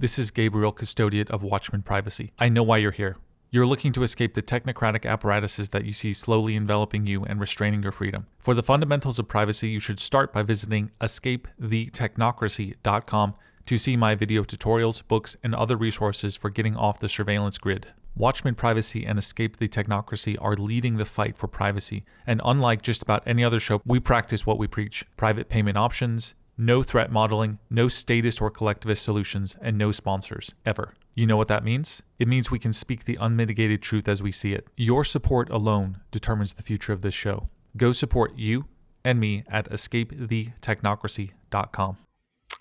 This is Gabriel Custodiet of Watchman Privacy. I know why you're here. You're looking to escape the technocratic apparatuses that you see slowly enveloping you and restraining your freedom. For the fundamentals of privacy, you should start by visiting escapethetechnocracy.com to see my video tutorials, books, and other resources for getting off the surveillance grid. Watchman Privacy and Escape the Technocracy are leading the fight for privacy, and unlike just about any other show, we practice what we preach. Private payment options, no threat modeling, no statist or collectivist solutions, and no sponsors, ever. You know what that means? It means we can speak the unmitigated truth as we see it. Your support alone determines the future of this show. Go support you and me at escapethetechnocracy.com.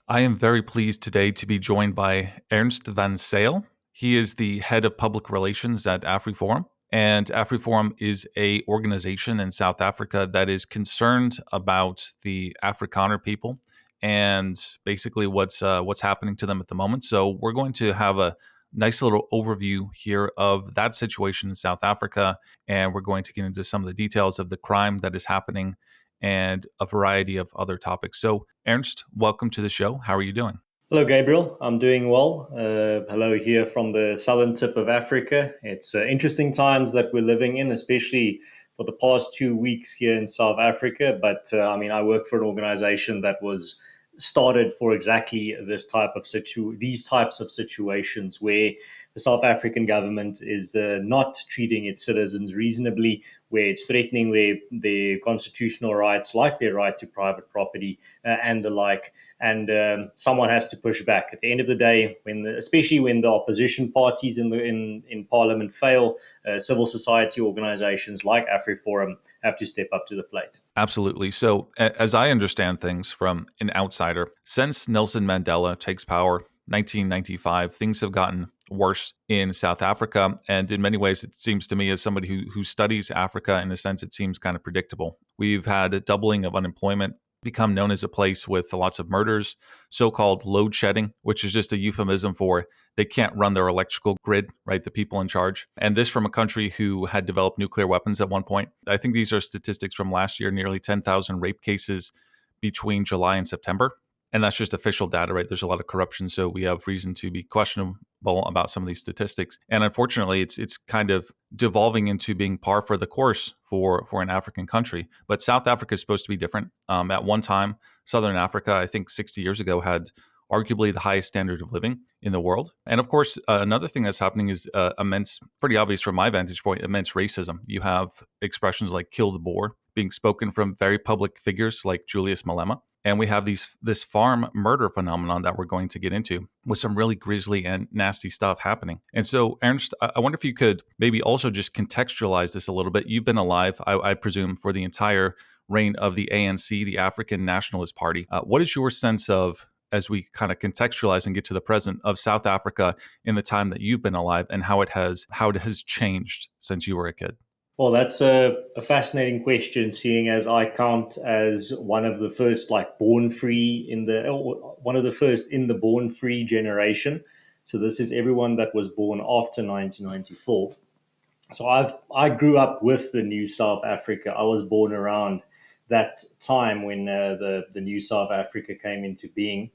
I am very pleased today to be joined by Ernst van Zyl. He is the head of public relations at Afriforum. And Afriforum is an organization in South Africa that is concerned about the Afrikaner people and basically what's happening to them at the moment. So we're going to have a nice little overview here of that situation in South Africa, and we're going to get into some of the details of the crime that is happening and a variety of other topics. So Ernst, welcome to the show. How are you doing? Hello, Gabriel. I'm doing well. Hello here from the southern tip of Africa. It's interesting times that we're living in, especially for the past 2 weeks here in South Africa. But I work for an organization that was started for exactly these types of situations where the South African government is not treating its citizens reasonably, where it's threatening their constitutional rights, like their right to private property and the like. And someone has to push back. At the end of the day, especially when the opposition parties in Parliament fail, civil society organizations like Afriforum have to step up to the plate. Absolutely. So, as I understand things from an outsider, since Nelson Mandela takes power, 1995, things have gotten worse in South Africa. And in many ways, it seems to me, as somebody who studies Africa, in a sense, it seems kind of predictable. We've had a doubling of unemployment, become known as a place with lots of murders, so-called load shedding, which is just a euphemism for they can't run their electrical grid, right? The people in charge. And this from a country who had developed nuclear weapons at one point. I think these are statistics from last year, nearly 10,000 rape cases between July and September. And that's just official data, right? There's a lot of corruption, so we have reason to be questionable about some of these statistics. And unfortunately, it's kind of devolving into being par for the course for an African country. But South Africa is supposed to be different. At one time, Southern Africa, I think 60 years ago, had arguably the highest standard of living in the world. And of course, another thing that's happening is immense, pretty obvious from my vantage point, immense racism. You have expressions like kill the Boer being spoken from very public figures like Julius Malema. And we have this farm murder phenomenon that we're going to get into with some really grisly and nasty stuff happening. And so, Ernst, I wonder if you could maybe also just contextualize this a little bit. You've been alive, I presume, for the entire reign of the ANC, the African Nationalist Party. What is your sense of, as we kind of contextualize and get to the present, of South Africa in the time that you've been alive and how it has changed since you were a kid? Well, that's a fascinating question, seeing as I count as one of the first, born free one of the first in the born free generation. So this is everyone that was born after 1994. So I grew up with the new South Africa. I was born around that time when the new South Africa came into being,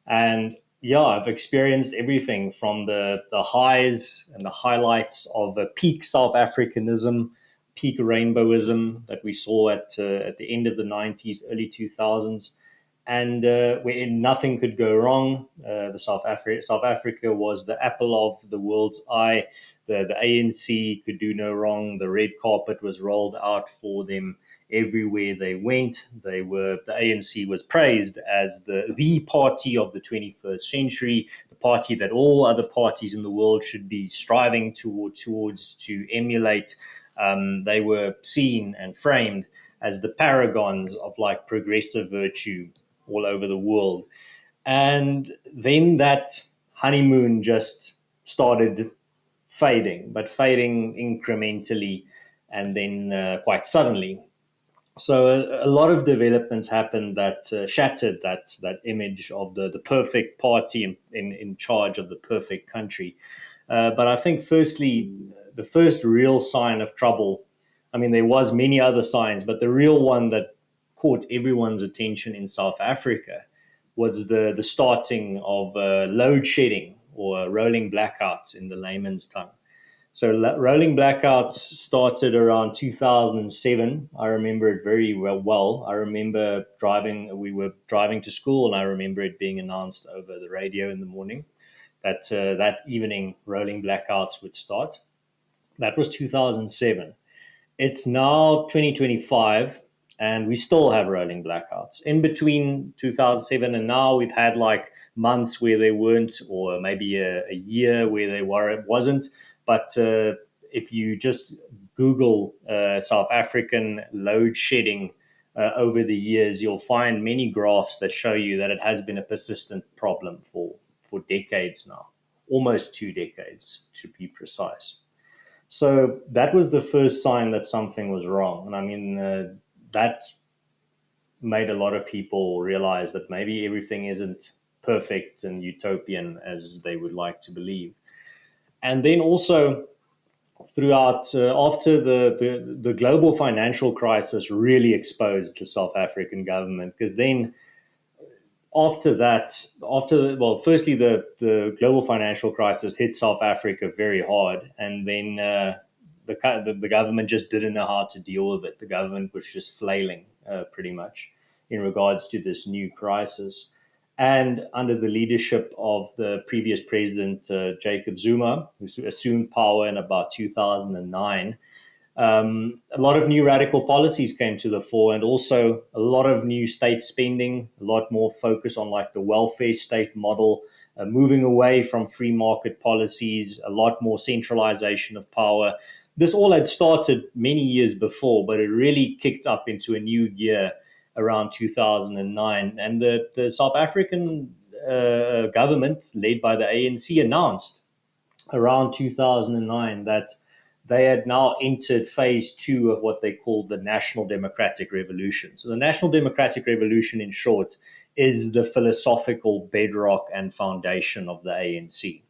and yeah, I've experienced everything from the highs and the highlights of peak South Africanism, peak rainbowism that we saw at the end of the 90s, early 2000s, and where nothing could go wrong. South Africa was the apple of the world's eye. The ANC could do no wrong. The red carpet was rolled out for them everywhere they went. The ANC was praised as the party of the 21st century, the party that all other parties in the world should be striving towards to emulate. They were seen and framed as the paragons of progressive virtue all over the world. And then that honeymoon just started fading, but fading incrementally and then quite suddenly. So a lot of developments happened that shattered that image of the perfect party in charge of the perfect country. But I think, firstly, the first real sign of trouble, there was many other signs, but the real one that caught everyone's attention in South Africa was the starting of load shedding, or rolling blackouts in the layman's tongue. So rolling blackouts started around 2007. I remember it very well. I remember we were driving to school, and I remember it being announced over the radio in the morning that that evening rolling blackouts would start. That was 2007. It's now 2025, and we still have rolling blackouts. In between 2007 and now, we've had like months where they weren't, or maybe a year where they were, it wasn't. But if you just Google South African load shedding over the years, you'll find many graphs that show you that it has been a persistent problem for decades now, almost 2 decades to be precise. So that was the first sign that something was wrong. And I mean, that made a lot of people realize that maybe everything isn't perfect and utopian as they would like to believe. And then also, throughout, after the global financial crisis really exposed the South African government, because then after that, well, firstly, the global financial crisis hit South Africa very hard, and then the government just didn't know how to deal with it. The government was just flailing, pretty much, in regards to this new crisis. And under the leadership of the previous president, Jacob Zuma, who assumed power in about 2009, a lot of new radical policies came to the fore, and also a lot of new state spending, a lot more focus on like the welfare state model, moving away from free market policies, a lot more centralization of power. This all had started many years before, but it really kicked up into a new gear around 2009. And the South African government, led by the ANC, announced around 2009 that they had now entered phase two of what they called the National Democratic Revolution. So, the National Democratic Revolution, in short, is the philosophical bedrock and foundation of the ANC.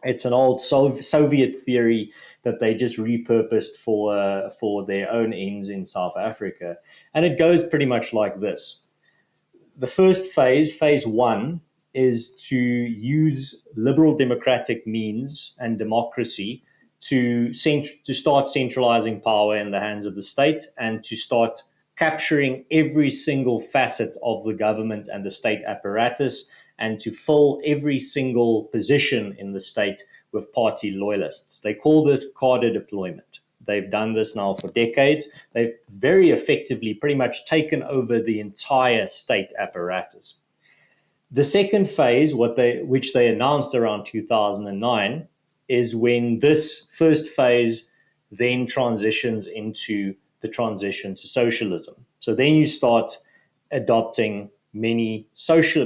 It's an old Soviet theory that they just repurposed for their own ends in South Africa. And it goes pretty much like this. The first phase, phase one, is to use liberal democratic means and democracy to start centralizing power in the hands of the state and to start capturing every single facet of the government and the state apparatus and to fill every single position in the state with party loyalists. They call this cadre deployment. They've done this now for decades. They've very effectively pretty much taken over the entire state apparatus. The second phase, which they announced around 2009, is when this first phase then transitions into the transition to socialism. So then you start adopting many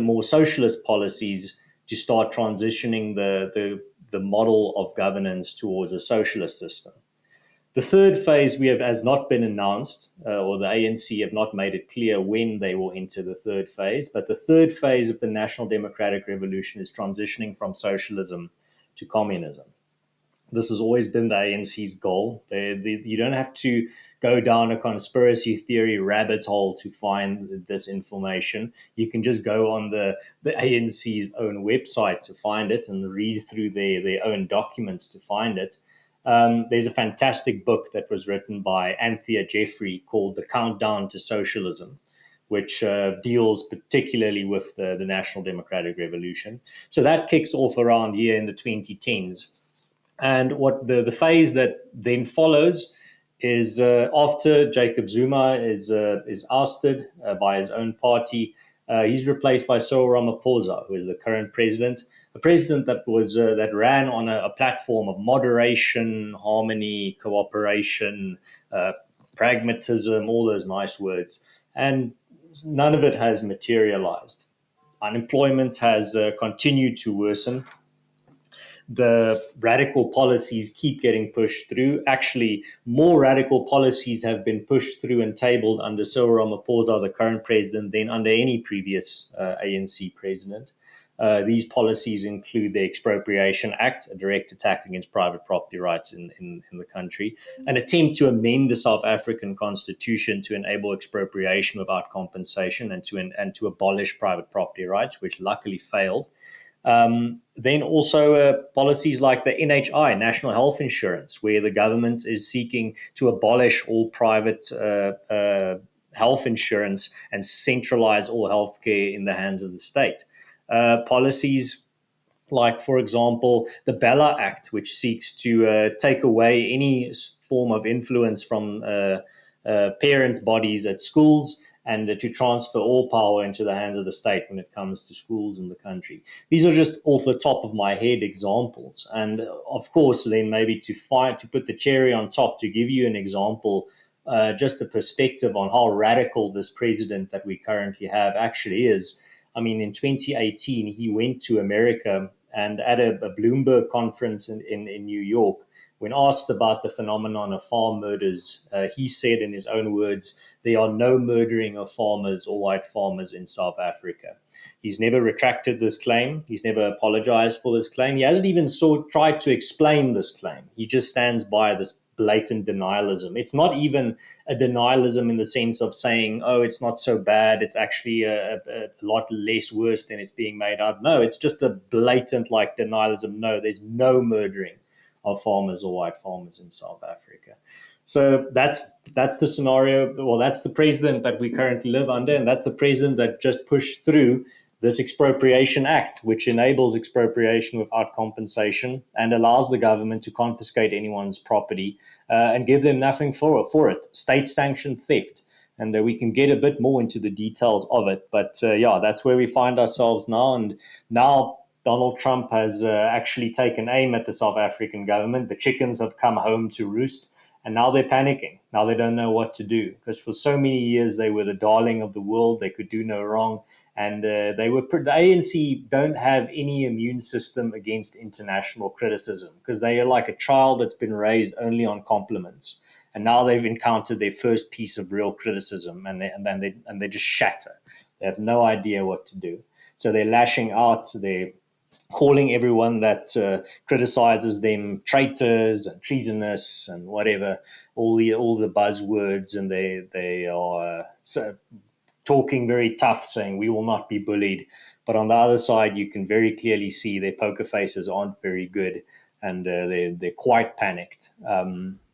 more socialist policies to start transitioning the model of governance towards a socialist system. The third phase has not been announced, or the ANC have not made it clear when they will enter the third phase. But the third phase of the National Democratic Revolution is transitioning from socialism to communism. This has always been the ANC's goal. You don't have to go down a conspiracy theory rabbit hole to find this information. You can just go on the ANC's own website to find it and read through their own documents to find it. There's a fantastic book that was written by Anthea Jeffrey called The Countdown to Socialism, which deals particularly with the National Democratic Revolution. So that kicks off around here in the 2010s. And what the phase that then follows is after Jacob Zuma is ousted by his own party, he's replaced by Cyril Ramaphosa, who is the current president. A president that ran on a platform of moderation, harmony, cooperation, pragmatism, all those nice words, and none of it has materialized. Unemployment has continued to worsen. The radical policies keep getting pushed through. Actually, more radical policies have been pushed through and tabled under Cyril Ramaphosa, the current president, than under any previous ANC president. These policies include the Expropriation Act, a direct attack against private property rights in the country, an attempt to amend the South African constitution to enable expropriation without compensation and to abolish private property rights, which luckily failed. Then also policies like the NHI, National Health Insurance, where the government is seeking to abolish all private health insurance and centralize all healthcare in the hands of the state. Policies like, for example, the Bella Act, which seeks to take away any form of influence from parent bodies at schools and to transfer all power into the hands of the state when it comes to schools in the country. These are just off the top of my head examples. And of course, then maybe to put the cherry on top, to give you an example, just a perspective on how radical this president that we currently have actually is. I mean, in 2018, he went to America and at a Bloomberg conference in New York, when asked about the phenomenon of farm murders, he said in his own words, there are no murdering of farmers or white farmers in South Africa. He's never retracted this claim. He's never apologized for this claim. He hasn't even tried to explain this claim. He just stands by this blatant denialism. It's not even a denialism in the sense of saying, oh, it's not so bad. It's actually a lot less worse than it's being made out. No, it's just a blatant like denialism. No, there's no murdering of farmers or white farmers in South Africa. So that's the scenario. Well, that's the president that we currently live under, and that's the president that just pushed through this Expropriation Act, which enables expropriation without compensation and allows the government to confiscate anyone's property and give them nothing for it. State-sanctioned theft. And we can get a bit more into the details of it. But yeah, that's where we find ourselves now. And now Donald Trump has actually taken aim at the South African government. The chickens have come home to roost. And now they're panicking. Now they don't know what to do. Because for so many years, they were the darling of the world. They could do no wrong. And the ANC don't have any immune system against international criticism because they are like a child that's been raised only on compliments. And now they've encountered their first piece of real criticism, and they just shatter. They have no idea what to do. So they're lashing out. They're calling everyone that criticizes them traitors and treasonous and whatever, all the buzzwords, and they are talking very tough, saying we will not be bullied. But on the other side, you can very clearly see their poker faces aren't very good, and they're quite panicked.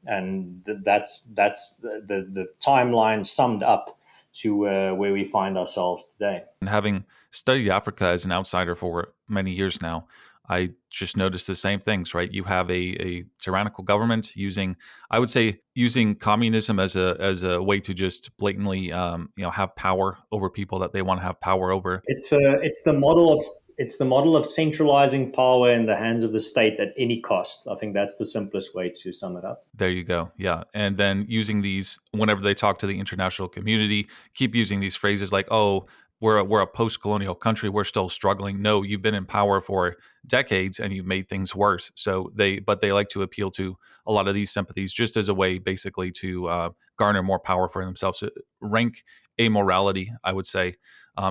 And that's the timeline summed up to where we find ourselves today. And having studied Africa as an outsider for many years now, I just noticed the same things, right? You have a tyrannical government using, I would say, using communism as a way to just blatantly, have power over people that they want to have power over. It's the model of centralizing power in the hands of the state at any cost. I think that's the simplest way to sum it up. There you go. Yeah. And then using these whenever they talk to the international community, keep using these phrases like, oh, we're a post colonial country. We're still struggling. No, you've been in power for decades and you've made things worse. But they like to appeal to a lot of these sympathies just as a way basically to garner more power for themselves, to rank amorality, I would say,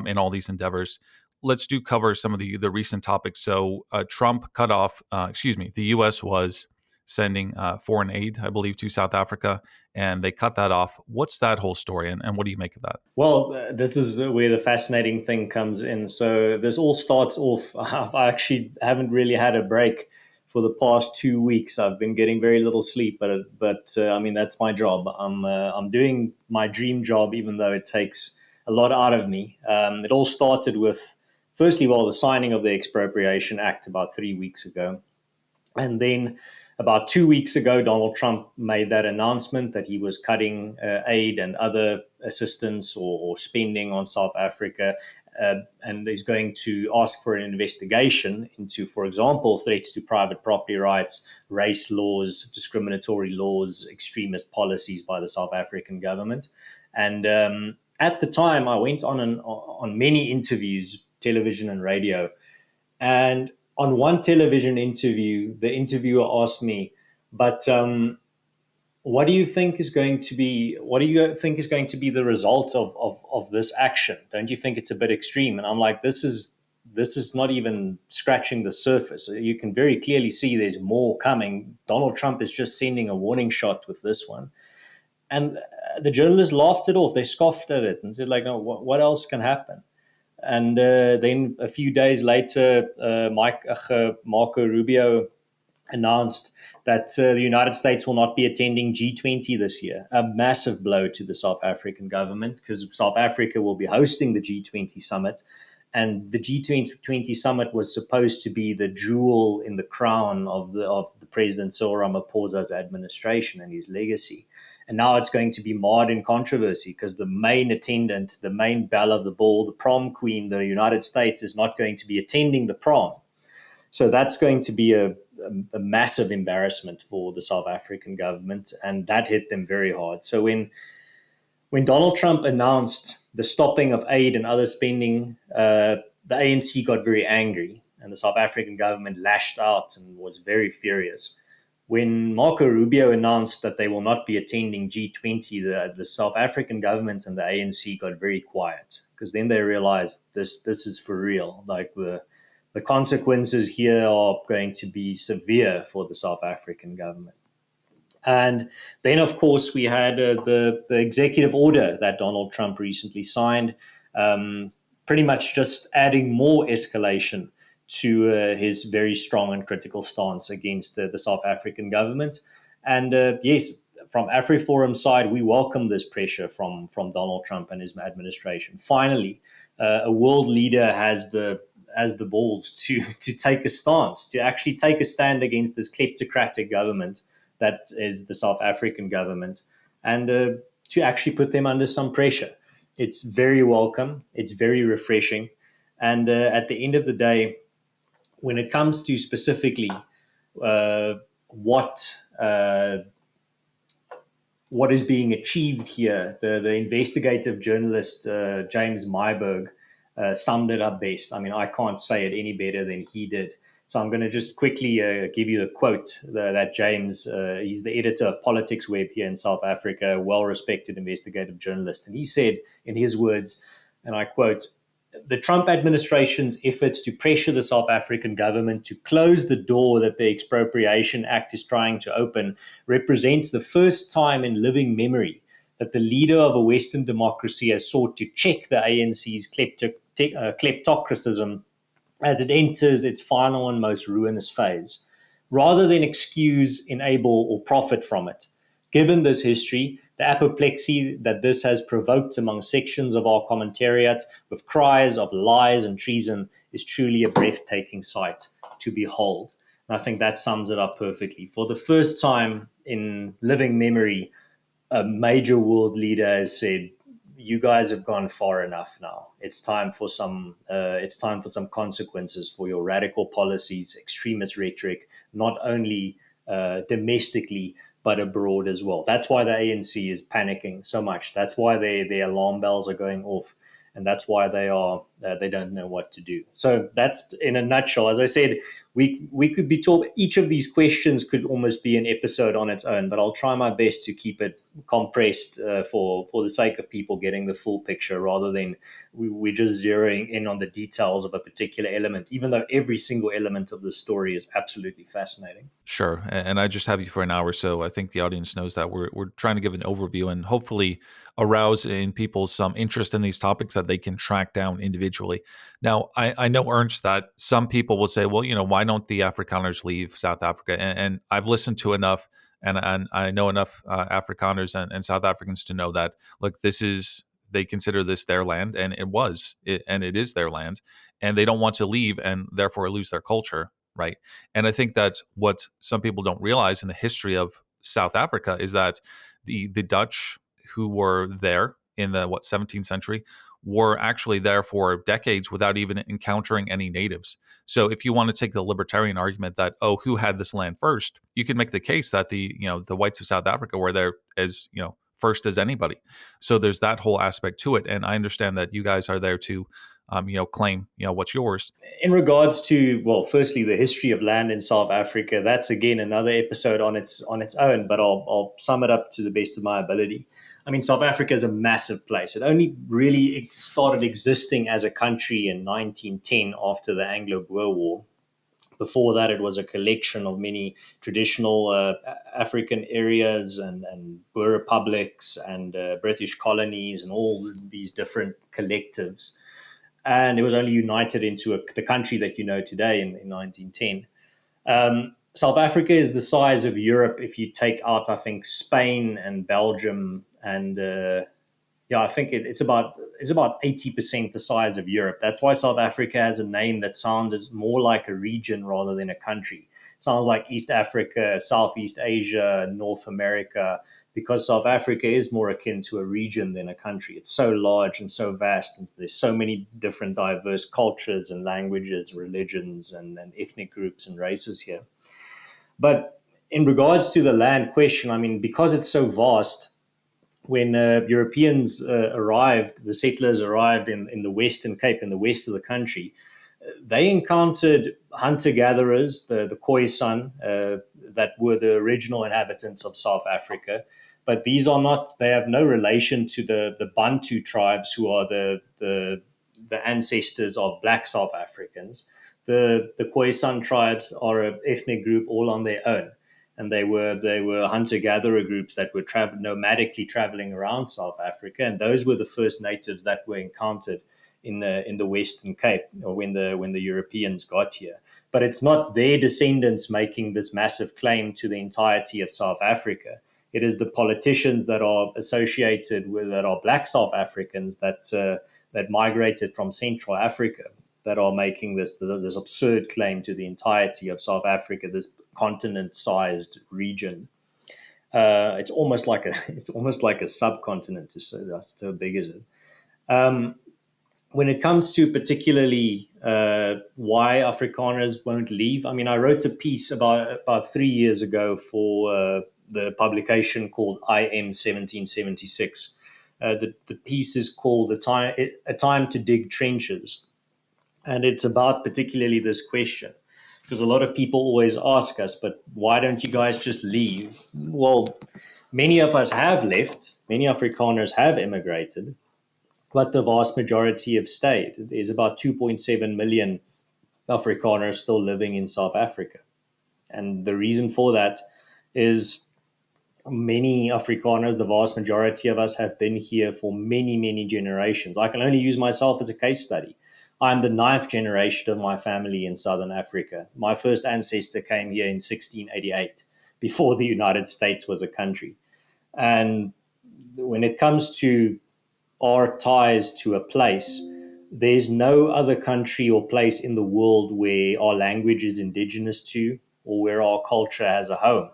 in all these endeavors. Let's do cover some of the recent topics. So Trump cut off, the U.S. was sending foreign aid, I believe, to South Africa, and they cut that off. What's that whole story, and what do you make of that? Well, this is where the fascinating thing comes in. So this all starts off. I actually haven't really had a break for the past 2 weeks. I've been getting very little sleep, but I mean that's my job. I'm doing my dream job, even though it takes a lot out of me. It all started with, firstly, well, the signing of the Expropriation Act about 3 weeks ago. And then about 2 weeks ago, Donald Trump made that announcement that he was cutting aid and other assistance or spending on South Africa. And is going to ask for an investigation into, for example, threats to private property rights, race laws, discriminatory laws, extremist policies by the South African government. And at the time, I went on many interviews, television and radio, and on one television interview, the interviewer asked me, "But what do you think is going to be? What do you think is going to be the result of this action? Don't you think it's a bit extreme?" And I'm like, "This is not even scratching the surface. You can very clearly see there's more coming. Donald Trump is just sending a warning shot with this one." And the journalists laughed it off. They scoffed at it and said, "Like, no, what else can happen?" And then a few days later, Marco Rubio announced that the United States will not be attending G20 this year, a massive blow to the South African government, because South Africa will be hosting the G20 summit. And the G20 summit was supposed to be the jewel in the crown of the President Cyril Ramaphosa's administration and his legacy. And now it's going to be marred in controversy because the main attendant, the main belle of the ball, the prom queen, the United States, is not going to be attending the prom. So that's going to be a massive embarrassment for the South African government, and that hit them very hard. So when Donald Trump announced the stopping of aid and other spending, the ANC got very angry, and the South African government lashed out and was very furious. When Marco Rubio announced that they will not be attending G20, the South African government and the ANC got very quiet, because then they realized this is for real. Like the consequences here are going to be severe for the South African government. And then, of course, we had the executive order that Donald Trump recently signed, pretty much just adding more escalation to his very strong and critical stance against the South African government. And yes, from Afriforum side, we welcome this pressure from Donald Trump and his administration. Finally, a world leader has the balls to take a stance, to actually take a stand against this kleptocratic government that is the South African government, and to actually put them under some pressure. It's very welcome. It's very refreshing. And at the end of the day, when it comes to specifically uh, what uh, what is being achieved here, the investigative journalist James Myberg summed it up best. I mean, I can't say it any better than he did. So I'm going to just quickly give you a quote that James, he's the editor of Politics Web here in South Africa, a well-respected investigative journalist. And he said, in his words, and I quote, the Trump administration's efforts to pressure the South African government to close the door that the Expropriation Act is trying to open represents the first time in living memory that the leader of a Western democracy has sought to check the ANC's kleptocratism as it enters its final and most ruinous phase, rather than excuse, enable, or profit from it. Given this history, the apoplexy that this has provoked among sections of our commentariat with cries of lies and treason is truly a breathtaking sight to behold. And I think that sums it up perfectly. For the first time in living memory, a major world leader has said, "You guys have gone far enough now. It's time for some. It's time for some consequences for your radical policies, extremist rhetoric, not only domestically but abroad as well." That's why the ANC is panicking so much. That's why their alarm bells are going off, and that's why they don't know what to do. So that's in a nutshell. As I said, we could be talking. Each of these questions could almost be an episode on its own, but I'll try my best to keep it compressed for the sake of people getting the full picture, rather than we're just zeroing in on the details of a particular element, even though every single element of the story is absolutely fascinating. Sure. And I just have you for an hour, so I think the audience knows that we're trying to give an overview and hopefully arouse in people some interest in these topics that they can track down individually. Now, I know, Ernst, that some people will say, well, why don't the Afrikaners leave South Africa? And I've listened to enough and I know enough Afrikaners and South Africans to know that, look, they consider this their land, and it is their land, and they don't want to leave and therefore lose their culture, right? And I think that what some people don't realize in the history of South Africa is that the Dutch who were there in the 17th century were actually there for decades without even encountering any natives. So if you want to take the libertarian argument that, oh, who had this land first, you can make the case that the whites of South Africa were there as first as anybody. So there's that whole aspect to it, and I understand that you guys are there to claim what's yours. In regards to, well, firstly, the history of land in South Africa, that's again another episode on its own, but I'll sum it up to the best of my ability. I mean, South Africa is a massive place. It only really started existing as a country in 1910 after the Anglo-Boer War. Before that, it was a collection of many traditional African areas and Boer republics and British colonies and all these different collectives. and it was only united into the country that you know today in 1910. South Africa is the size of Europe if you take out, I think, Spain and Belgium, and yeah, I think it's about 80% the size of Europe. That's why South Africa has a name that sounds more like a region rather than a country. It sounds like East Africa, Southeast Asia, North America, because South Africa is more akin to a region than a country. It's so large and so vast, and there's so many different diverse cultures and languages, religions, and ethnic groups and races here. But in regards to the land question, I mean, because it's so vast, when Europeans arrived, the settlers arrived in the Western Cape, in the west of the country, they encountered hunter gatherers, the Khoisan, that were the original inhabitants of South Africa. But these are not, they have no relation to the Bantu tribes, who are the ancestors of black South Africans. The Khoisan tribes are an ethnic group all on their own, and they were hunter gatherer groups that were nomadically traveling around South Africa, and those were the first natives that were encountered in the Western Cape, or when the Europeans got here. But it's not their descendants making this massive claim to the entirety of South Africa. It is the politicians that are associated with, that are black South Africans, that migrated from Central Africa, that are making this absurd claim to the entirety of South Africa, this continent-sized region. It's almost like a subcontinent. To say that's so big is it. Um, when it comes to particularly why Afrikaners won't leave, I mean, I wrote a piece about 3 years ago for the publication called IM 1776. The piece is called A Time to Dig Trenches, and it's about particularly this question. Because a lot of people always ask us, but why don't you guys just leave? Well, many of us have left, many Afrikaners have immigrated, but the vast majority have stayed. There's about 2.7 million Afrikaners still living in South Africa. And the reason for that is many Afrikaners, the vast majority of us, have been here for many, many generations. I can only use myself as a case study. I'm the ninth generation of my family in Southern Africa. My first ancestor came here in 1688, before the United States was a country. And when it comes to our ties to a place, there's no other country or place in the world where our language is indigenous to, or where our culture has a home.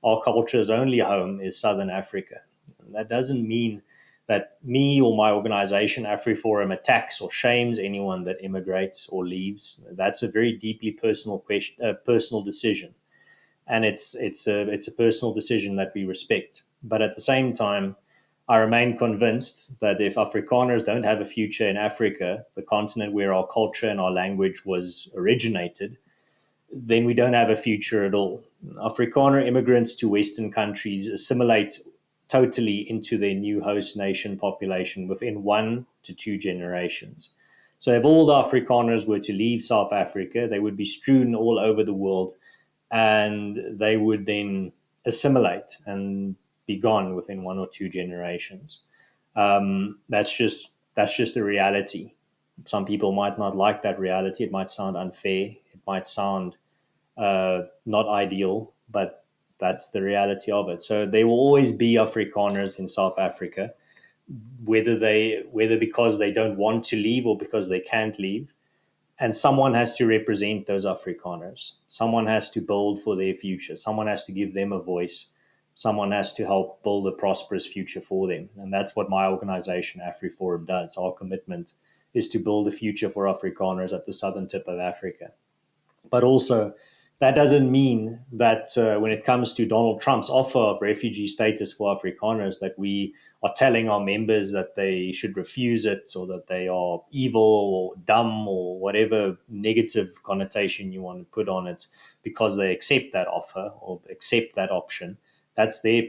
Our culture's only home is Southern Africa. And that doesn't mean that me or my organization, Afriforum, attacks or shames anyone that immigrates or leaves. That's a very deeply personal question, personal decision, and it's a personal decision that we respect. But at the same time, I remain convinced that if Afrikaners don't have a future in Africa, the continent where our culture and our language was originated, then we don't have a future at all. Afrikaner immigrants to Western countries assimilate totally into their new host nation population within 1 to 2 generations. So if all the Afrikaners were to leave South Africa, they would be strewn all over the world, and they would then assimilate and be gone within 1 or 2 generations. That's just the reality. Some people might not like that reality. It might sound unfair. It might sound not ideal, but that's the reality of it. So there will always be Afrikaners in South Africa, whether because they don't want to leave or because they can't leave. And someone has to represent those Afrikaners. Someone has to build for their future. Someone has to give them a voice. Someone has to help build a prosperous future for them. And that's what my organization, Afriforum, does. Our commitment is to build a future for Afrikaners at the southern tip of Africa. But also, that doesn't mean that when it comes to Donald Trump's offer of refugee status for Afrikaners, that we are telling our members that they should refuse it, or that they are evil or dumb or whatever negative connotation you want to put on it, because they accept that offer or accept that option. That's any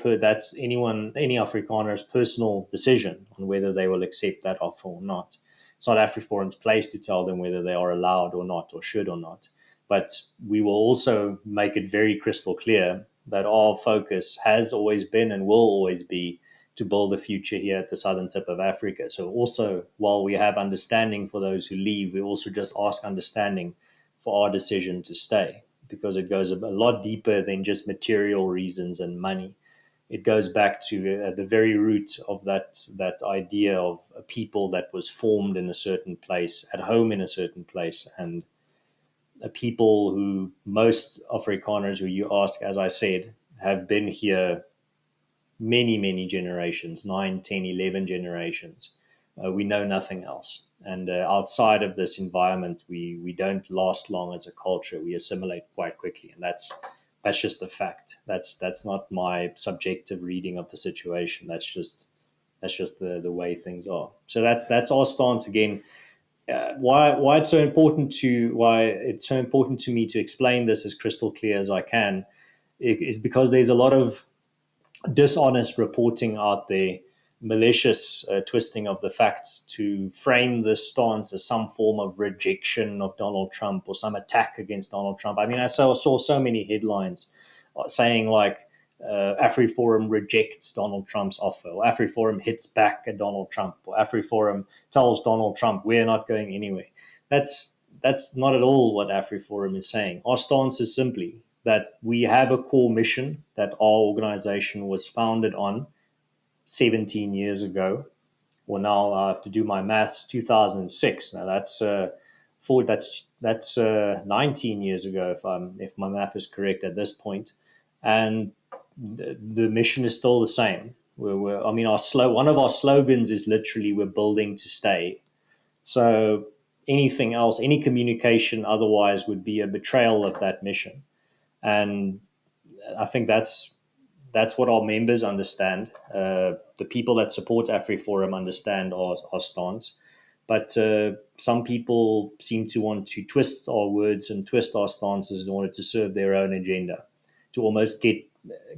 Afrikaner's personal decision on whether they will accept that offer or not. It's not Afriforum's place to tell them whether they are allowed or not, or should or not. But we will also make it very crystal clear that our focus has always been and will always be to build a future here at the southern tip of Africa. So also, while we have understanding for those who leave, we also just ask understanding for our decision to stay, because it goes a lot deeper than just material reasons and money. It goes back to the very root of that idea of a people that was formed in a certain place, at home in a certain place, and a people who most Afrikaners who you ask, as I said, have been here many generations, 9, 10, 11 generations. We know nothing else. And outside of this environment, we don't last long as a culture. We assimilate quite quickly. And that's just the fact. That's not my subjective reading of the situation. That's just the way things are. So that's our stance again. Why it's so important to me to explain this as crystal clear as I can is because there's a lot of dishonest reporting out there, malicious twisting of the facts to frame this stance as some form of rejection of Donald Trump or some attack against Donald Trump. I mean, I saw so many headlines saying like Afriforum rejects Donald Trump's offer, or Afriforum hits back at Donald Trump, or Afriforum tells Donald Trump we're not going anywhere. That's not at all what Afriforum is saying. Our stance is simply that we have a core mission that our organization was founded on 17 years ago. Well, now I have to do my maths. 2006. Now that's 19 years ago, if my math is correct at this point. And the mission is still the same. I mean, one of our slogans is literally "We're building to stay." So anything else, any communication otherwise, would be a betrayal of that mission. And I think that's what our members understand. The people that support Afriforum understand our stance. But some people seem to want to twist our words and twist our stances in order to serve their own agenda, to almost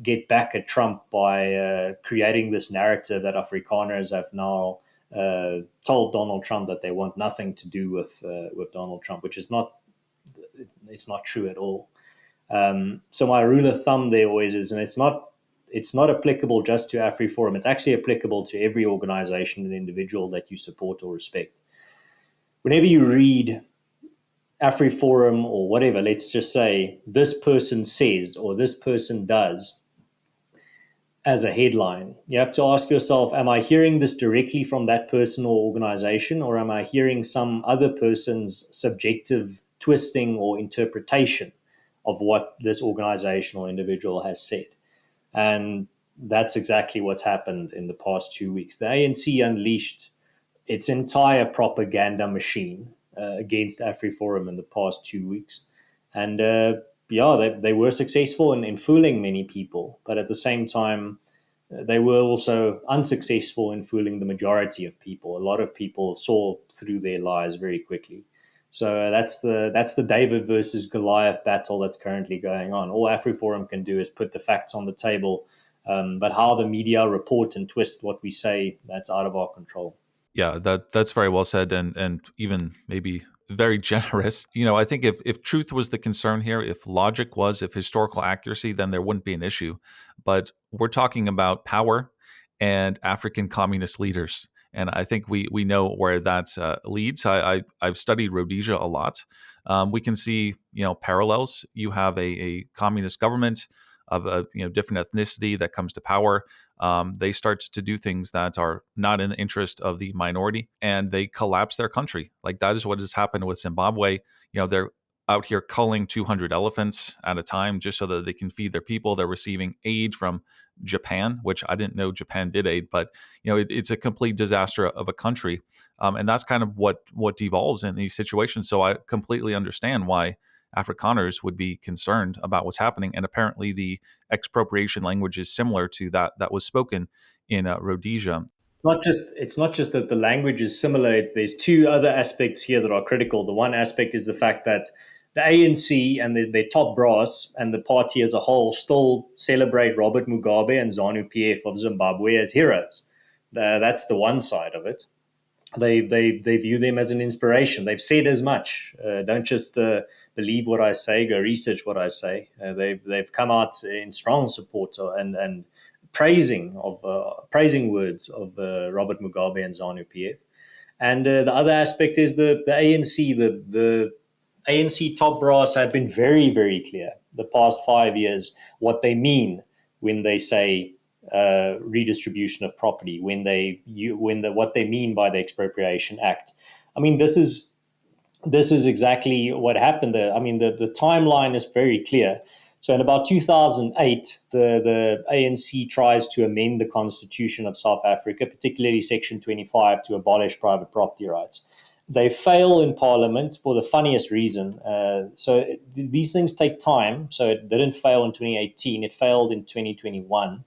get back at Trump by creating this narrative that Afrikaners have now told Donald Trump that they want nothing to do with Donald Trump, which is not true at all. So my rule of thumb there always is, and it's not applicable just to Afriforum. It's actually applicable to every organization and individual that you support or respect. Whenever you read Afriforum or whatever, let's just say this person says or this person does as a headline, you have to ask yourself, am I hearing this directly from that person or organization, or am I hearing some other person's subjective twisting or interpretation of what this organization or individual has said? And that's exactly what's happened in the past 2 weeks. The ANC unleashed its entire propaganda machine against Afriforum in the past 2 weeks. And they were successful in fooling many people, but at the same time, they were also unsuccessful in fooling the majority of people. A lot of people saw through their lies very quickly. So that's the David versus Goliath battle that's currently going on. All Afriforum can do is put the facts on the table, but how the media report and twist what we say, that's out of our control. Yeah, that's very well said, and even maybe very generous. I think if truth was the concern here, if historical accuracy, then there wouldn't be an issue. But we're talking about power and African communist leaders, and I think we know where that leads. I've studied Rhodesia a lot. We can see parallels. You have a communist government of a different ethnicity that comes to power. They start to do things that are not in the interest of the minority, and they collapse their country. Like that is what has happened with Zimbabwe. They're out here culling 200 elephants at a time just so that they can feed their people. They're receiving aid from Japan, which I didn't know Japan did aid, but it's a complete disaster of a country, and that's kind of what devolves in these situations. So I completely understand why Afrikaners would be concerned about what's happening. And apparently the expropriation language is similar to that was spoken in Rhodesia. It's not just that the language is similar. There's two other aspects here that are critical. The one aspect is the fact that the ANC and their top brass and the party as a whole still celebrate Robert Mugabe and ZANU-PF of Zimbabwe as heroes. That's the one side of it. They view them as an inspiration. They've said as much. Don't just believe what I say. Go research what I say. They've come out in strong support and praising words of Robert Mugabe and ZANU PF. And the other aspect is the ANC. The ANC top brass have been very, very clear the past 5 years what they mean when they say redistribution of property, what they mean by the Expropriation Act. I mean, this is exactly what happened there. I mean, the timeline is very clear. So in about 2008, the ANC tries to amend the constitution of South Africa, particularly Section 25, to abolish private property rights. They fail in Parliament for the funniest reason. These things take time. So it didn't fail in 2018. It failed in 2021,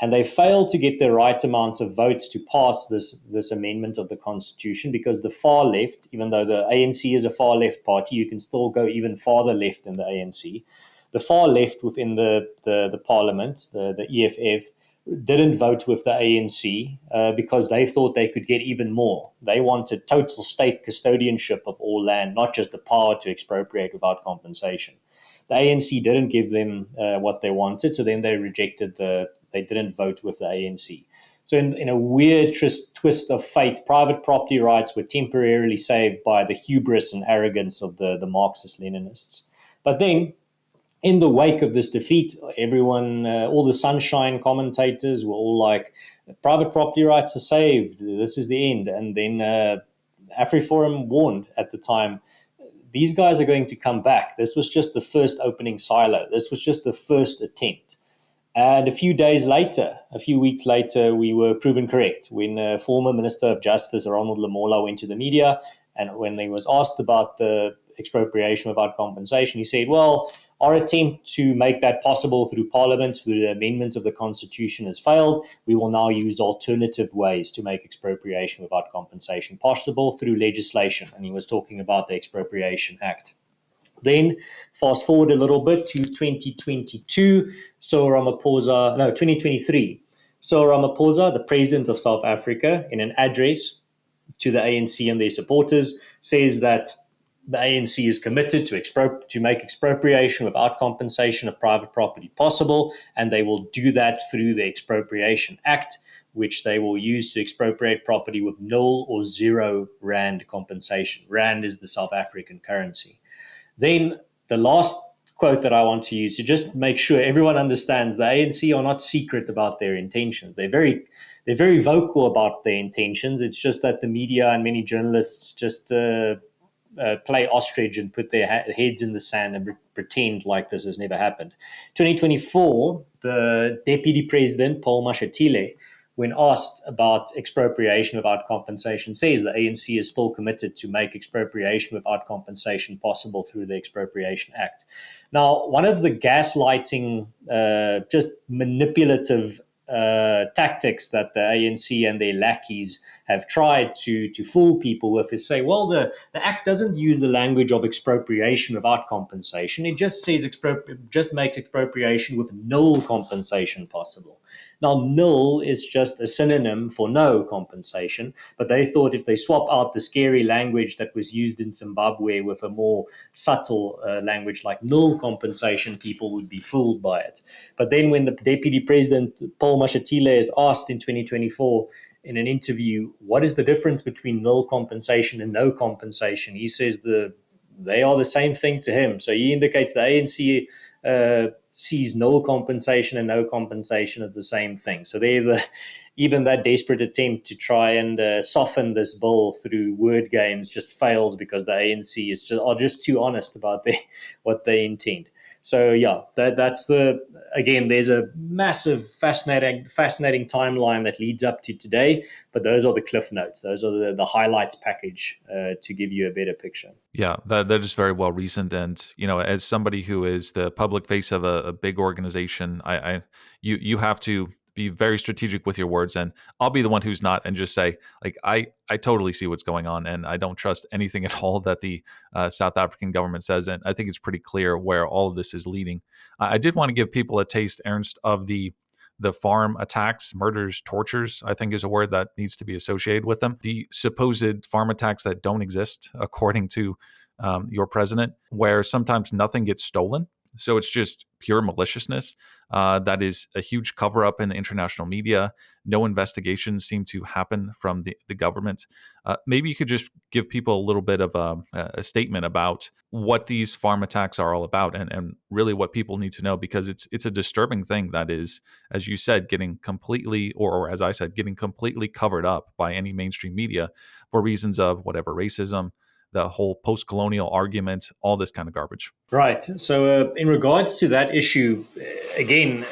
and they failed to get the right amount of votes to pass this amendment of the constitution, because the far left, even though the ANC is a far left party, you can still go even farther left than the ANC. The far left within the parliament, the EFF, didn't vote with the ANC because they thought they could get even more. They wanted total state custodianship of all land, not just the power to expropriate without compensation. The ANC didn't give them what they wanted, so then they didn't vote with the ANC. So in a weird twist of fate, private property rights were temporarily saved by the hubris and arrogance of the Marxist-Leninists. But then, in the wake of this defeat, everyone, all the sunshine commentators were all like, private property rights are saved, this is the end. And then Afriforum warned at the time, these guys are going to come back. This was just the first opening silo. This was just the first attempt. And a few weeks later, we were proven correct when former Minister of Justice Ronald Lamola went to the media, and when he was asked about the expropriation without compensation, he said, well, our attempt to make that possible through Parliament, through the amendment of the Constitution, has failed. We will now use alternative ways to make expropriation without compensation possible through legislation. And he was talking about the Expropriation Act. Then fast forward a little bit to 2022, 2023. Cyril Ramaphosa, the president of South Africa, in an address to the ANC and their supporters, says that the ANC is committed to make expropriation without compensation of private property possible, and they will do that through the Expropriation Act, which they will use to expropriate property with null or zero rand compensation. Rand is the South African currency. Then the last quote that I want to use to just make sure everyone understands, the ANC are not secret about their intentions. They're very vocal about their intentions. It's just that the media and many journalists just play ostrich and put their heads in the sand and pretend like this has never happened. 2024, the Deputy President, Paul Mashatile, when asked about expropriation without compensation, says the ANC is still committed to make expropriation without compensation possible through the Expropriation Act. Now, one of the gaslighting, just manipulative tactics that the ANC and their lackeys have tried to fool people with is say, well, the Act doesn't use the language of expropriation without compensation. It just says just makes expropriation with no compensation possible. Now, null is just a synonym for no compensation, but they thought if they swap out the scary language that was used in Zimbabwe with a more subtle language like null compensation, people would be fooled by it. But then when the Deputy President, Paul Mashatile, is asked in 2024 in an interview, what is the difference between null compensation and no compensation? He says they are the same thing to him. So he indicates the ANC sees null compensation and no compensation as the same thing. So even that desperate attempt to try and soften this bill through word games just fails because the ANC are just too honest about what they intend. So yeah, again, there's a massive, fascinating timeline that leads up to today, but those are the cliff notes. Those are the highlights package to give you a better picture. Yeah, that is very well reasoned, and as somebody who is the public face of a big organization, you have to be very strategic with your words, and I'll be the one who's not, and just say, like, I totally see what's going on, and I don't trust anything at all that the South African government says, and I think it's pretty clear where all of this is leading. I did want to give people a taste, Ernst, of the farm attacks, murders, tortures, I think is a word that needs to be associated with them. The supposed farm attacks that don't exist, according to your president, where sometimes nothing gets stolen. So it's just pure maliciousness. That is a huge cover up in the international media. No investigations seem to happen from the government. Maybe you could just give people a little bit of a statement about what these farm attacks are all about, and really what people need to know, because it's a disturbing thing that is, as you said, getting completely, or as I said, getting completely covered up by any mainstream media for reasons of whatever racism, the whole post-colonial argument, all this kind of garbage. Right. So, in regards to that issue, again,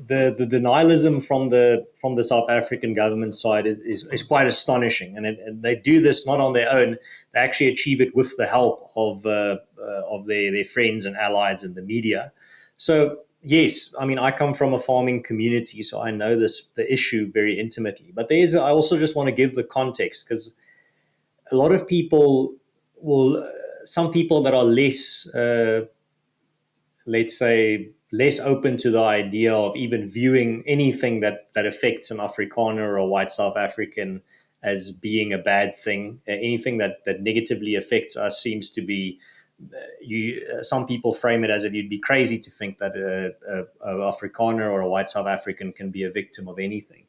the denialism from the South African government side is quite astonishing, and they do this not on their own. They actually achieve it with the help of their friends and allies in the media. So, yes, I mean, I come from a farming community, so I know the issue very intimately. But I also just want to give the context, because a lot of people will, some people that are less, let's say, less open to the idea of even viewing anything that affects an Afrikaner or a white South African as being a bad thing. Anything that negatively affects us seems to be, some people frame it as if you'd be crazy to think that a Afrikaner or a white South African can be a victim of anything.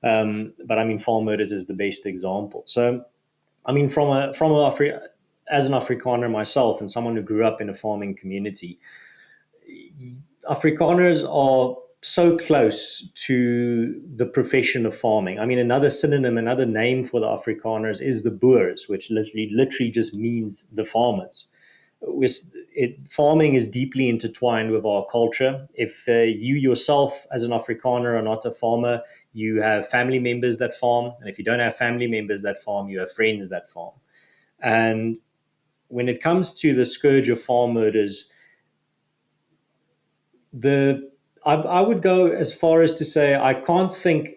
But I mean, farm murders is the best example. So I mean, as an Afrikaner myself and someone who grew up in a farming community, Afrikaners are so close to the profession of farming. I mean, another synonym, another name for the Afrikaners is the Boers, which literally just means the farmers. Farming is deeply intertwined with our culture. If you yourself, as an Afrikaner, are not a farmer, you have family members that farm. And if you don't have family members that farm, you have friends that farm. And when it comes to the scourge of farm murders, the I would go as far as to say I can't think.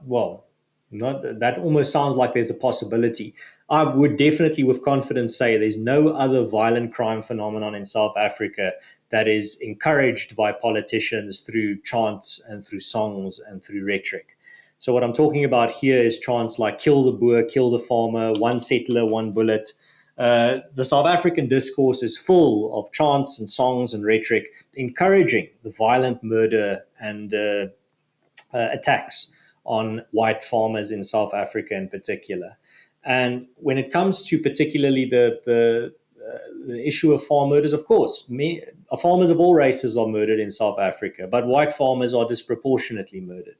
Well, not that almost sounds like there's a possibility. I would definitely, with confidence, say there's no other violent crime phenomenon in South Africa that is encouraged by politicians through chants and through songs and through rhetoric. So what I'm talking about here is chants like "kill the Boer, kill the farmer," "one settler, one bullet." The South African discourse is full of chants and songs and rhetoric encouraging the violent murder and attacks on white farmers in South Africa in particular. And when it comes to particularly the issue of farm murders, of course, farmers of all races are murdered in South Africa, but white farmers are disproportionately murdered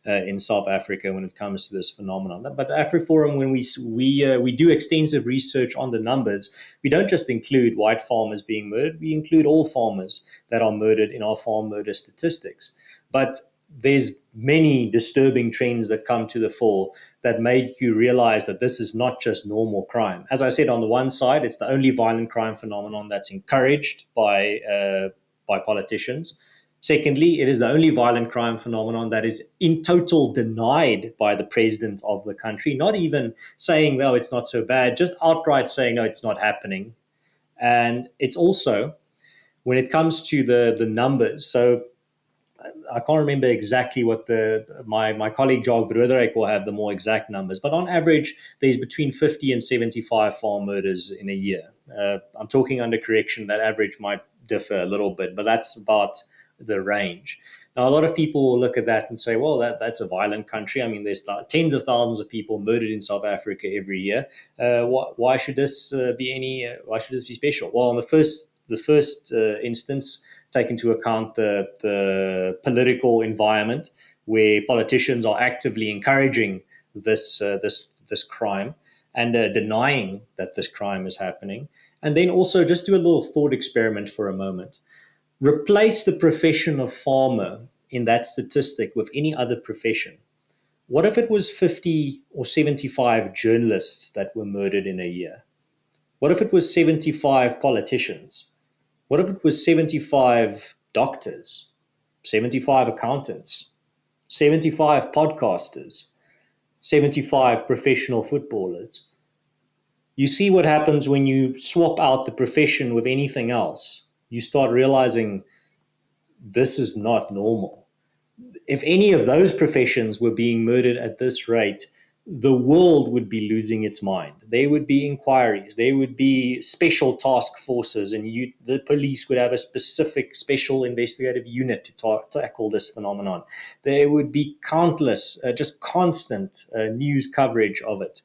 in South Africa when it comes to this phenomenon. But Afriforum, when we do extensive research on the numbers, we don't just include white farmers being murdered; we include all farmers that are murdered in our farm murder statistics. But there's many disturbing trends that come to the fore that make you realize that this is not just normal crime. As I said, on the one side, it's the only violent crime phenomenon that's encouraged by politicians. Secondly, it is the only violent crime phenomenon that is in total denied by the president of the country, not even saying, no, it's not so bad, just outright saying, no, it's not happening. And it's also, when it comes to the numbers, so I can't remember exactly what my colleague Jacques Broederijk will have the more exact numbers, but on average, there's between 50 and 75 farm murders in a year. I'm talking under correction, that average might differ a little bit, but that's about the range. Now, a lot of people will look at that and say, well, that's a violent country. I mean, there's tens of thousands of people murdered in South Africa every year. Why should this why should this be special? Well, in the first instance, take into account the political environment where politicians are actively encouraging this crime and denying that this crime is happening. And then also just do a little thought experiment for a moment. Replace the profession of farmer in that statistic with any other profession. What if it was 50 or 75 journalists that were murdered in a year? What if it was 75 politicians? What if it was 75 doctors, 75 accountants, 75 podcasters, 75 professional footballers? You see what happens when you swap out the profession with anything else. You start realizing this is not normal. If any of those professions were being murdered at this rate, the world would be losing its mind. There would be inquiries, there would be special task forces, and the police would have a specific special investigative unit to tackle this phenomenon. There would be countless, just constant news coverage of it.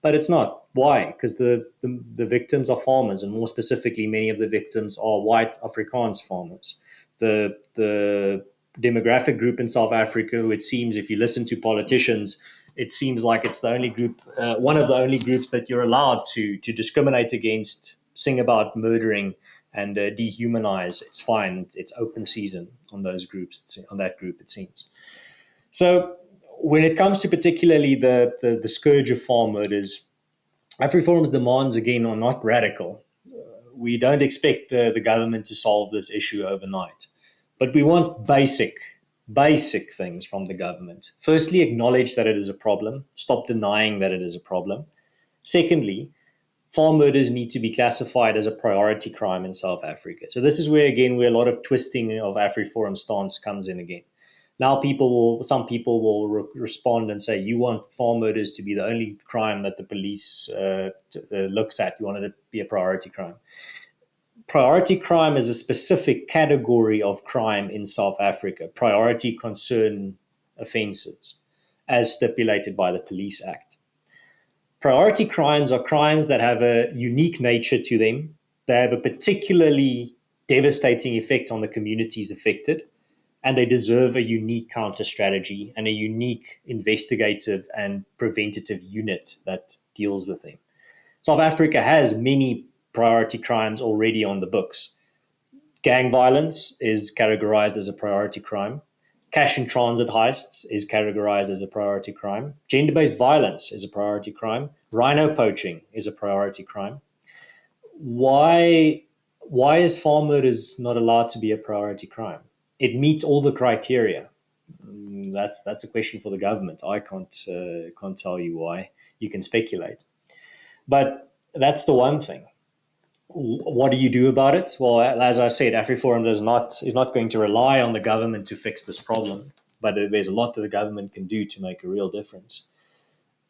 But it's not. Why? Because the victims are farmers, and more specifically, many of the victims are white Afrikaans farmers. The demographic group in South Africa, who it seems, if you listen to politicians, it seems like it's the only group, one of the only groups that you're allowed to discriminate against, sing about murdering, and dehumanize. It's fine. It's open season on those groups, on that group, it seems. So when it comes to particularly the scourge of farm murders, Afriforum's demands again are not radical. We don't expect the government to solve this issue overnight, but we want basic things from the government. Firstly, acknowledge that it is a problem. Stop denying that it is a problem. Secondly, farm murders need to be classified as a priority crime in South Africa. So this is where a lot of twisting of Afriforum stance comes in again. Now some people will respond and say, you want farm murders to be the only crime that the police looks at. You want it to be a priority crime. Priority crime is a specific category of crime in South Africa, priority concern offences, as stipulated by the Police Act. Priority crimes are crimes that have a unique nature to them. They have a particularly devastating effect on the communities affected, and they deserve a unique counter strategy and a unique investigative and preventative unit that deals with them. South Africa has many priority crimes already on the books. Gang violence is categorized as a priority crime. Cash in transit heists is categorized as a priority crime. Gender-based violence is a priority crime. Rhino poaching is a priority crime. Why is farm murders not allowed to be a priority crime? It meets all the criteria. That's a question for the government. I can't tell you why. You can speculate, but that's the one thing. What do you do about it? Well, as I said, AfriForum is not going to rely on the government to fix this problem, but there's a lot that the government can do to make a real difference.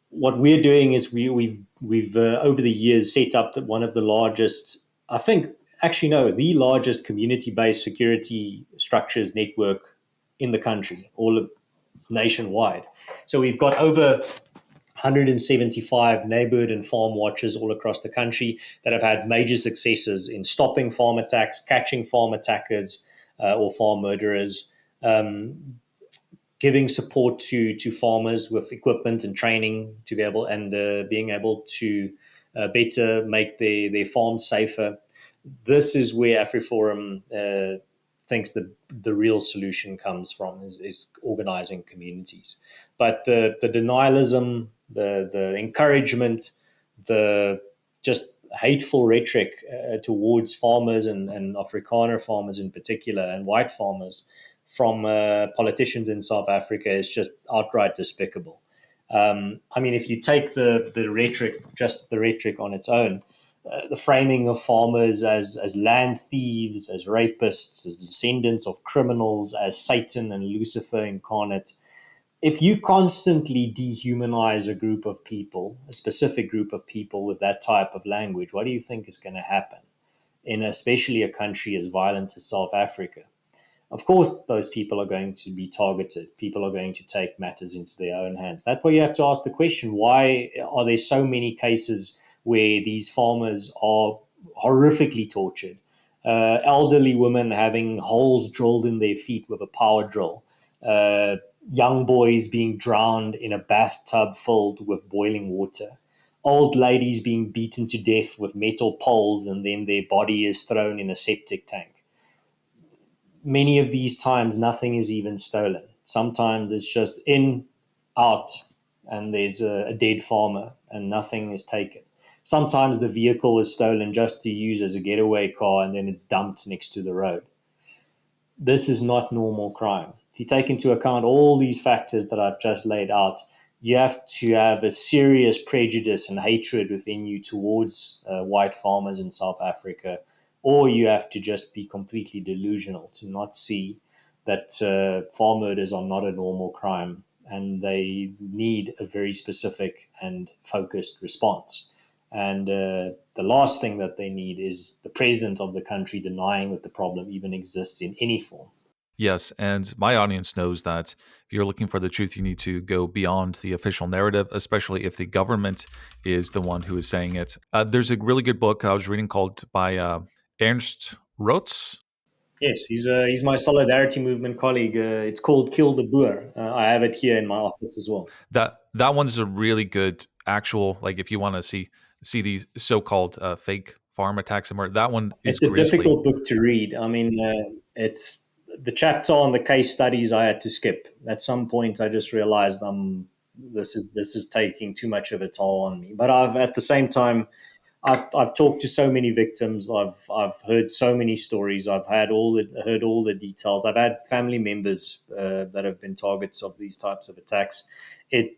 What we're doing is we've over the years set up one of the largest, I think, actually no, the largest community-based security structures network in the country, all of nationwide. So we've got over 175 neighborhood and farm watches all across the country that have had major successes in stopping farm attacks, catching farm attackers or farm murderers, giving support to farmers with equipment and training to be able and being able to better make their farms safer. This is where Afriforum thinks the real solution comes from is organizing communities. But the denialism, the encouragement, the just hateful rhetoric towards farmers and Afrikaner farmers in particular, and white farmers from politicians in South Africa is just outright despicable. I mean, if you take the rhetoric, just the rhetoric on its own, the framing of farmers as land thieves, as rapists, as descendants of criminals, as Satan and Lucifer incarnate. If you constantly dehumanize a group of people, a specific group of people with that type of language, what do you think is going to happen in especially a country as violent as South Africa? Of course, those people are going to be targeted. People are going to take matters into their own hands. That's why you have to ask the question, why are there so many cases where these farmers are horrifically tortured? Elderly women having holes drilled in their feet with a power drill. Young boys being drowned in a bathtub filled with boiling water. Old ladies being beaten to death with metal poles and then their body is thrown in a septic tank. Many of these times nothing is even stolen. Sometimes it's just in, out, and there's a dead farmer and nothing is taken. Sometimes the vehicle is stolen just to use as a getaway car and then it's dumped next to the road. This is not normal crime. If you take into account all these factors that I've just laid out, you have to have a serious prejudice and hatred within you towards white farmers in South Africa, or you have to just be completely delusional to not see that farm murders are not a normal crime and they need a very specific and focused response. And the last thing that they need is the president of the country denying that the problem even exists in any form. Yes, and my audience knows that if you're looking for the truth, you need to go beyond the official narrative, especially if the government is the one who is saying it. There's a really good book I was reading called by Ernst Rotz. Yes, he's my solidarity movement colleague. It's called Kill the Boer. I have it here in my office as well. That one's a really good actual, like if you want to see these so-called fake farm attacks and murder, that one is It's a grisly. difficult book to read. I mean, it's the chapter on the case studies I had to skip. At some point, I just realized this is taking too much of a toll on me. But I've at the same time, I've talked to so many victims. I've heard so many stories. I've heard all the details. I've had family members that have been targets of these types of attacks. It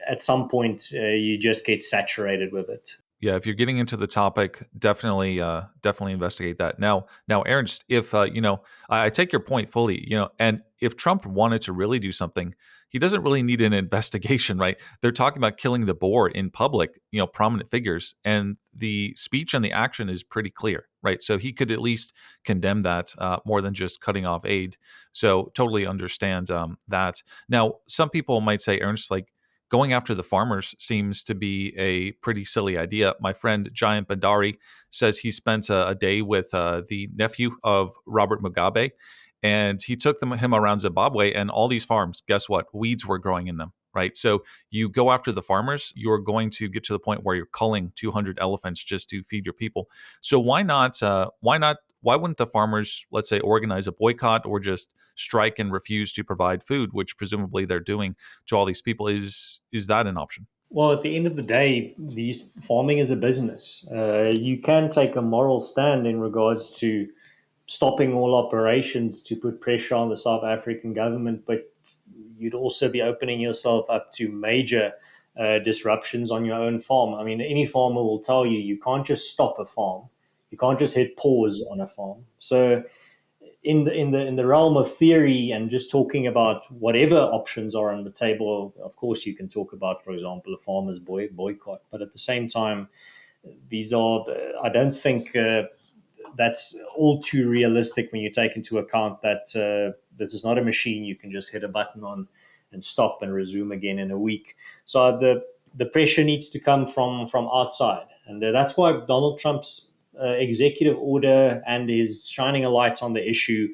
At some point you just get saturated with it. Yeah, if you're getting into the topic, definitely investigate that. Now, Ernst, if I take your point fully, and if Trump wanted to really do something, he doesn't really need an investigation, right? They're talking about killing the boar in public, prominent figures, and the speech and the action is pretty clear, right? So he could at least condemn that more than just cutting off aid. So totally understand that. Now, some people might say, Ernst, like, going after the farmers seems to be a pretty silly idea. My friend Giant Bandari says he spent a day with the nephew of Robert Mugabe, and he took him around Zimbabwe, and all these farms, guess what? Weeds were growing in them. Right. So you go after the farmers, you're going to get to the point where you're culling 200 elephants just to feed your people. So why not? Why wouldn't the farmers, let's say, organize a boycott or just strike and refuse to provide food, which presumably they're doing to all these people? Is that an option? Well, at the end of the day, these farming is a business. You can take a moral stand in regards to stopping all operations to put pressure on the South African government, but you'd also be opening yourself up to major disruptions on your own farm. I mean, any farmer will tell you you can't just stop a farm, you can't just hit pause on a farm. So in the realm of theory and just talking about whatever options are on the table, of course you can talk about, for example, a farmers boycott. But at the same time, these are I don't think that's all too realistic when you take into account that this is not a machine you can just hit a button on and stop and resume again in a week. So the pressure needs to come from outside, and that's why Donald Trump's executive order and his shining a light on the issue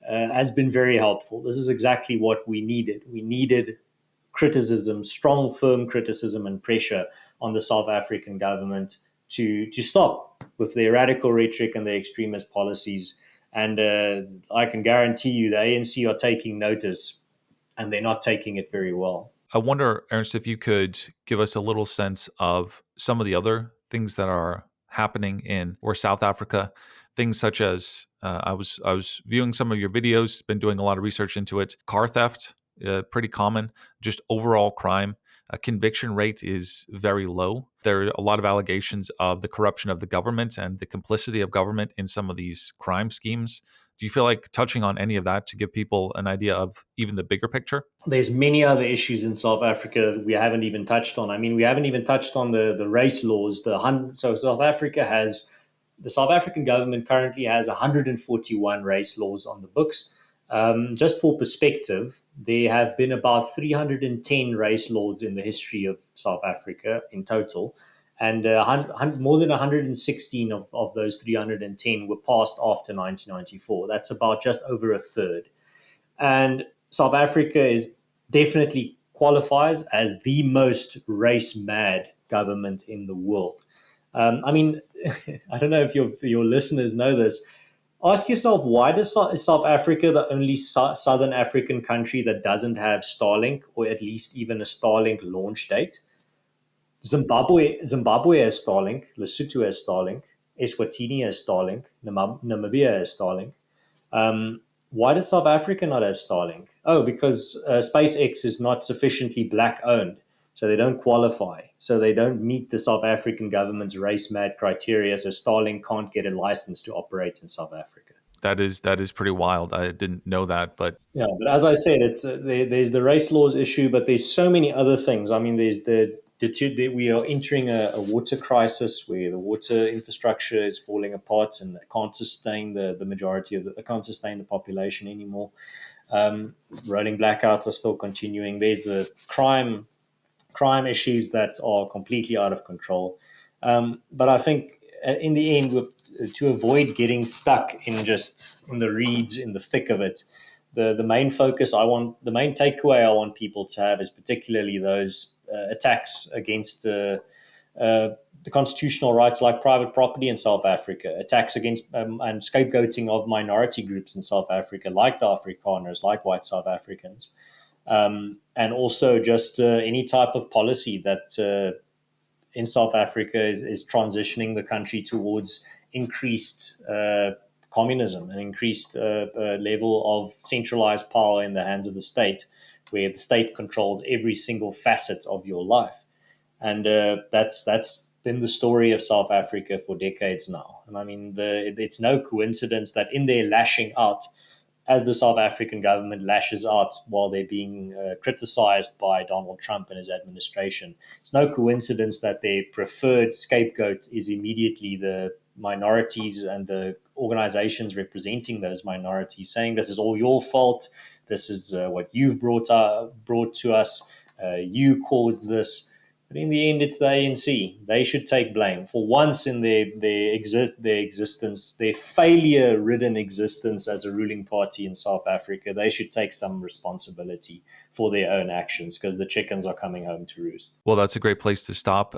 has been very helpful. This is exactly what we needed. We needed criticism, strong, firm criticism and pressure on the South African government to stop with their radical rhetoric and their extremist policies. And I can guarantee you the ANC are taking notice, and they're not taking it very well. I wonder, Ernst, if you could give us a little sense of some of the other things that are happening in or South Africa, things such as I was viewing some of your videos, been doing a lot of research into it. Car theft, pretty common. Just overall crime, a conviction rate is very low. There are a lot of allegations of the corruption of the government and the complicity of government in some of these crime schemes. Do you feel like touching on any of that to give people an idea of even the bigger picture? There's many other issues in South Africa that we haven't even touched on. I mean, we haven't even touched on the race laws. So the South African government currently has 141 race laws on the books. Just for perspective, there have been about 310 race laws in the history of South Africa in total, and more than 116 of those 310 were passed after 1994. That's about just over a third. And South Africa is definitely qualifies as the most race mad government in the world. I mean, I don't know if your listeners know this. Ask yourself, why is South Africa the only Southern African country that doesn't have Starlink, or at least even a Starlink launch date? Zimbabwe has Starlink, Lesotho has Starlink, Eswatini has Starlink, Namibia has Starlink. Why does South Africa not have Starlink? Oh, because SpaceX is not sufficiently black owned, so they don't qualify. So they don't meet the South African government's race mad criteria. So Starlink can't get a license to operate in South Africa. That is pretty wild. I didn't know that, but Yeah, but as I said, there's the race laws issue, but there's so many other things. I mean, there's we are entering a water crisis where the water infrastructure is falling apart and it can't sustain the majority of it can't sustain the population anymore. Rolling blackouts are still continuing. There's the crime issues that are completely out of control. But I think in the end, to avoid getting stuck in just in the reeds, in the thick of it, the main focus the main takeaway I want people to have is particularly those attacks against the constitutional rights like private property in South Africa, attacks against and scapegoating of minority groups in South Africa, like the Afrikaners, like white South Africans, and also just any type of policy that in South Africa is transitioning the country towards increased communism, an increased level of centralized power in the hands of the state, where the state controls every single facet of your life. And that's been the story of South Africa for decades now. And I mean, it's no coincidence that in their lashing out, as the South African government lashes out while they're being criticized by Donald Trump and his administration. It's no coincidence that their preferred scapegoat is immediately the minorities and the organizations representing those minorities, saying this is all your fault. This is what you've brought to us. You caused this. But in the end, it's the ANC. They should take blame for once in their existence, their failure-ridden existence as a ruling party in South Africa. They should take some responsibility for their own actions because the chickens are coming home to roost. well, that's a great place to stop.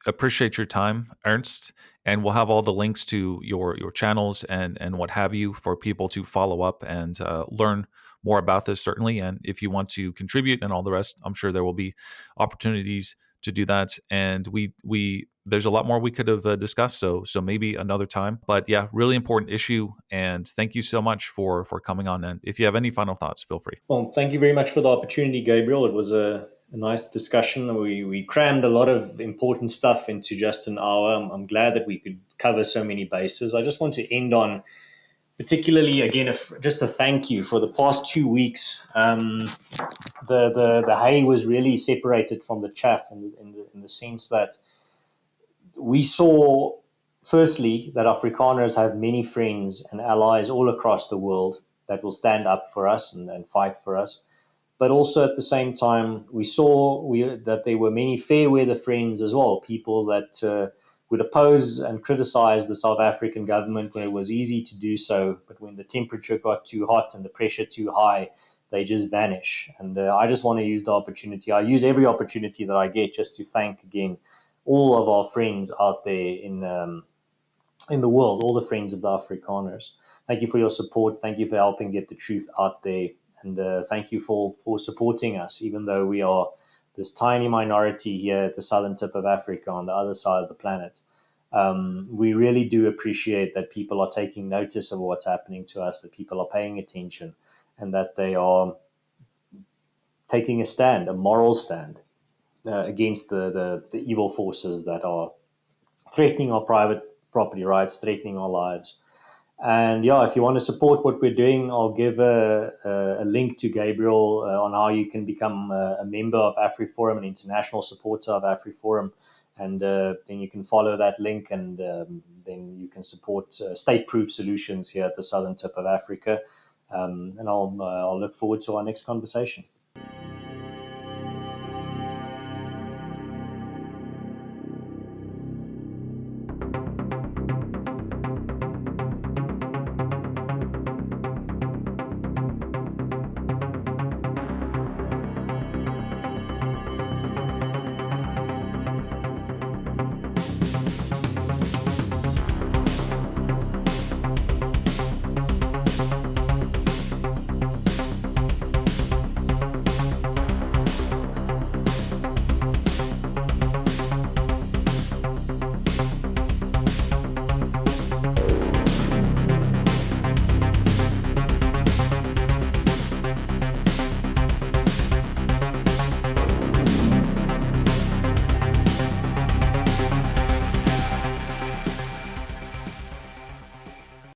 Appreciate your time, Ernst, and we'll have all the links to your channels and what have you for people to follow up and learn more about this. Certainly, and if you want to contribute and all the rest, I'm sure there will be opportunities to do that. And we there's a lot more we could have discussed. So maybe another time. But yeah, really important issue. And thank you so much for coming on. And if you have any final thoughts, feel free. Well, thank you very much for the opportunity, Gabriel. It was a nice discussion. We crammed a lot of important stuff into just an hour. I'm glad that we could cover so many bases. I just want to end on particularly again just a thank you for the past 2 weeks. The hay was really separated from the chaff in the sense that we saw firstly that Afrikaners have many friends and allies all across the world that will stand up for us and fight for us. But also at the same time, we saw that there were many fair weather friends as well, people that would oppose and criticize the South African government when it was easy to do so, but when the temperature got too hot and the pressure too high, they just vanish. And I just want to use the opportunity. I use every opportunity that I get just to thank again all of our friends out there in the world, all the friends of the Afrikaners. Thank you for your support. Thank you for helping get the truth out there. And thank you for supporting us, even though we are this tiny minority here at the southern tip of Africa on the other side of the planet. We really do appreciate that people are taking notice of what's happening to us, that people are paying attention, and that they are taking a stand, a moral stand, against the evil forces that are threatening our private property rights, threatening our lives. And yeah, if you want to support what we're doing, I'll give a link to Gabriel on how you can become a member of Afriforum, an international supporter of Afriforum. And then you can follow that link and then you can support state-proof solutions here at the southern tip of Africa. And I'll look forward to our next conversation.